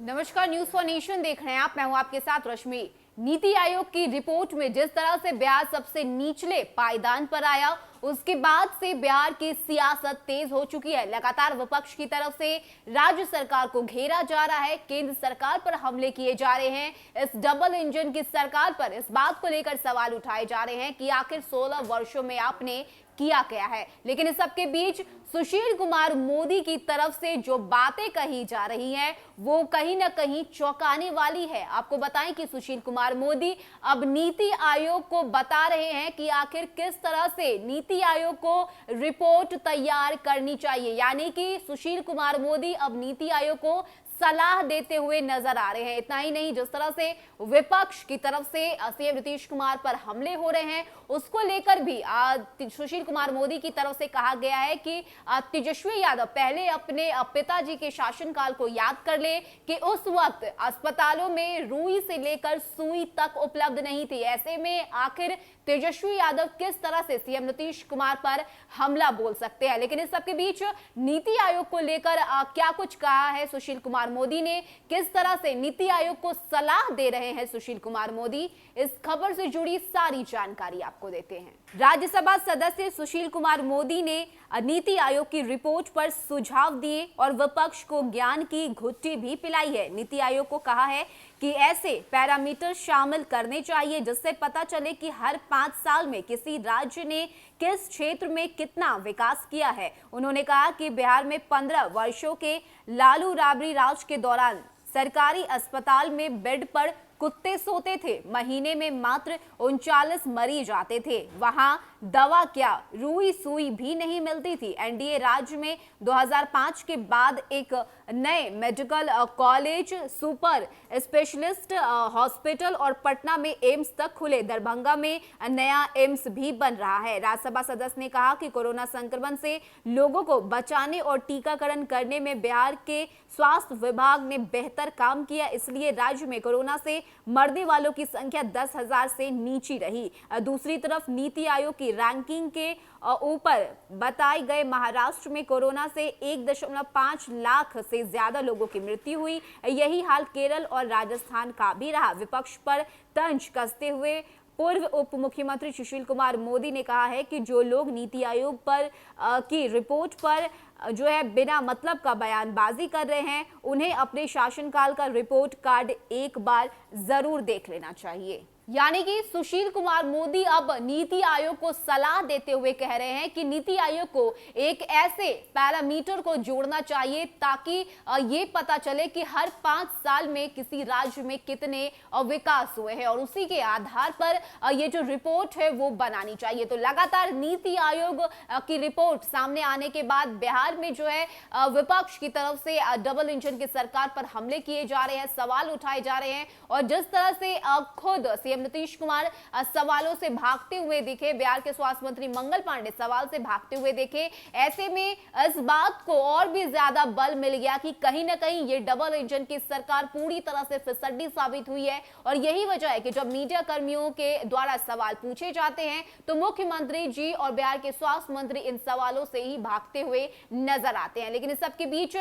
नमस्कार, news for nation देख रहे हैं आप। मैं हूं आपके साथ रश्मि। नीति आयोग की रिपोर्ट में जिस तरह से बिहार सबसे निचले पायदान पर आया, उसके बाद से बिहार की सियासत तेज हो चुकी है। लगातार विपक्ष की तरफ से राज्य सरकार को घेरा जा रहा है, केंद्र सरकार पर हमले किए जा रहे हैं। इस डबल इंजन की सरकार पर इस बात को लेकर सवाल उठाए जा रहे हैं कि आखिर 16 वर्षों में आपने किया क्या है। लेकिन इस सबके बीच सुशील कुमार मोदी की तरफ से जो बातें कही जा रही हैं वो कहीं ना कहीं चौंकाने वाली है। आपको बताएं कि सुशील कुमार मोदी अब नीति आयोग को बता रहे हैं कि आखिर किस तरह से नीति आयोग को रिपोर्ट तैयार करनी चाहिए। यानी कि सुशील कुमार मोदी अब नीति आयोग को सलाह देते हुए नजर आ रहे हैं। इतना ही नहीं, जिस तरह से विपक्ष की तरफ से सीएम नीतीश कुमार पर हमले हो रहे हैं, उसको लेकर भी सुशील कुमार मोदी की तरफ से कहा गया है कि तेजस्वी यादव पहले अपने पिताजी के शासनकाल को याद कर ले कि उस वक्त अस्पतालों में रुई से लेकर सुई तक उपलब्ध नहीं थी। ऐसे में आखिर तेजस्वी यादव किस तरह से सीएम नीतीश कुमार पर हमला बोल सकते हैं। लेकिन इस सबके बीच नीति आयोग को लेकर क्या कुछ कहा है सुशील कुमार मोदी ने, किस तरह से नीति आयोग को सलाह दे रहे हैं सुशील कुमार मोदी, इस खबर से जुड़ी सारी जानकारी आपको देते हैं। राज्यसभा सदस्य सुशील कुमार मोदी ने नीति आयोग की रिपोर्ट पर सुझाव दिए और विपक्ष को ज्ञान की घुट्टी भी पिलाई है। नीति आयोग को कहा है कि ऐसे पैरामीटर शामिल करने चाहिए जिससे पता चले कि हर 5 साल में किसी राज्य ने किस क्षेत्र में कितना विकास किया है। उन्होंने कहा कि बिहार में 15 वर्षों के लालू राबड़ी राज के दौरान सरकारी अस्पताल में बेड पर कुत्ते सोते थे, महीने में मात्र 39 मरीज आते थे, वहां दवा क्या रुई सुई भी नहीं मिलती थी। एनडीए राज्य में 2005 के बाद एक नए medical college, super specialist hospital और पटना में एम्स तक खुले। दरभंगा में नया एम्स भी बन रहा है। राज्यसभा सदस्य ने कहा कि कोरोना संक्रमण से लोगों को बचाने और टीकाकरण करने में बिहार के स्वास्थ्य विभाग ने बेहतर काम किया, इसलिए राज्य में कोरोना से मरने वालों की संख्या 10,000 से नीचे रही। दूसरी तरफ नीति आयोग की रैंकिंग के ऊपर बताए गए महाराष्ट्र में कोरोना से 1.5 लाख से ज्यादा लोगों की मृत्यु हुई। यही हाल केरल और राजस्थान का भी रहा। विपक्ष पर तंज कसते हुए पूर्व उप मुख्यमंत्री सुशील कुमार मोदी ने कहा है कि जो लोग नीति आयोग पर की रिपोर्ट पर जो है बिना मतलब का बयानबाजी कर रहे हैं, उन्हें अपने शासनकाल का रिपोर्ट कार्ड एक बार जरूर देख लेना चाहिए। यानी कि सुशील कुमार मोदी अब नीति आयोग को सलाह देते हुए कह रहे हैं कि नीति आयोग को एक ऐसे पैरामीटर को जोड़ना चाहिए ताकि ये पता चले कि हर 5 साल में किसी राज्य में कितने विकास हुए हैं और उसी के आधार पर ये जो रिपोर्ट है वो बनानी चाहिए। तो लगातार नीति आयोग की रिपोर्ट सामने आने के बाद बिहार में जो है विपक्ष की तरफ से डबल इंजन की सरकार पर हमले किए जा रहे हैं, सवाल उठाए जा रहे हैं और जिस तरह से खुद सीएम नीतीश कुमार सवालों से भागते हुए दिखे, बिहार के स्वास्थ्य मंत्री मंगल पांडे सवाल से भागते हुए दिखे, ऐसे में इस बात को और भी ज्यादा बल मिल गया कि कहीं ना कहीं ये डबल इंजन की सरकार पूरी तरह से फिसड्डी साबित हुई है। और यही वजह है कि जब मीडिया कर्मियों के द्वारा सवाल पूछे जाते हैं तो मुख्यमंत्री जी और बिहार के स्वास्थ्य मंत्री इन सवालों से ही भागते हुए नजर आते हैं। लेकिन इस सबके बीच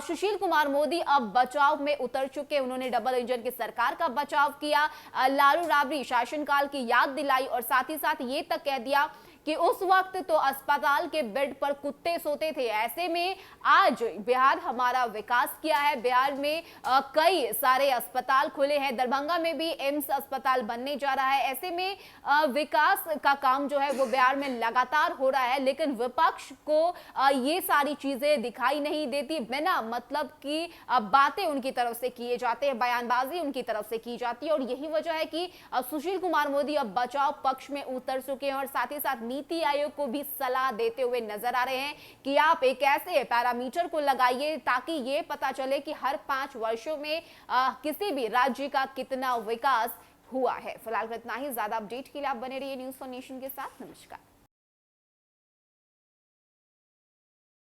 सुशील कुमार मोदी अब बचाव में उतर चुके। उन्होंने डबल इंजन की सरकार का बचाव किया, लालू राबड़ी शासनकाल की याद दिलाई और साथ ही साथ ये तक कह दिया कि उस वक्त तो अस्पताल के बेड पर कुत्ते सोते थे। ऐसे में आज बिहार हमारा विकास किया है, बिहार में कई सारे अस्पताल खुले हैं, दरभंगा में भी एम्स अस्पताल बनने जा रहा है। ऐसे में विकास का काम जो है वो बिहार में लगातार हो रहा है, लेकिन विपक्ष को ये सारी चीजें दिखाई नहीं देती। बिना मतलब की बातें उनकी तरफ से किए जाते हैं, बयानबाजी उनकी तरफ से की जाती है और यही वजह है कि सुशील कुमार मोदी अब बचाव पक्ष में उतर चुके हैं और साथ ही साथ नीति आयोग को भी सलाह देते हुए नजर आ रहे हैं कि आप एक ऐसे पैरामीटर को लगाइए ताकि ये पता चले कि हर 5 वर्षों में किसी भी राज्य का कितना विकास हुआ है। फिलहाल इतना ही। ज्यादा अपडेट के लिए आप बने रहिए न्यूज फॉर नेशन के साथ। नमस्कार।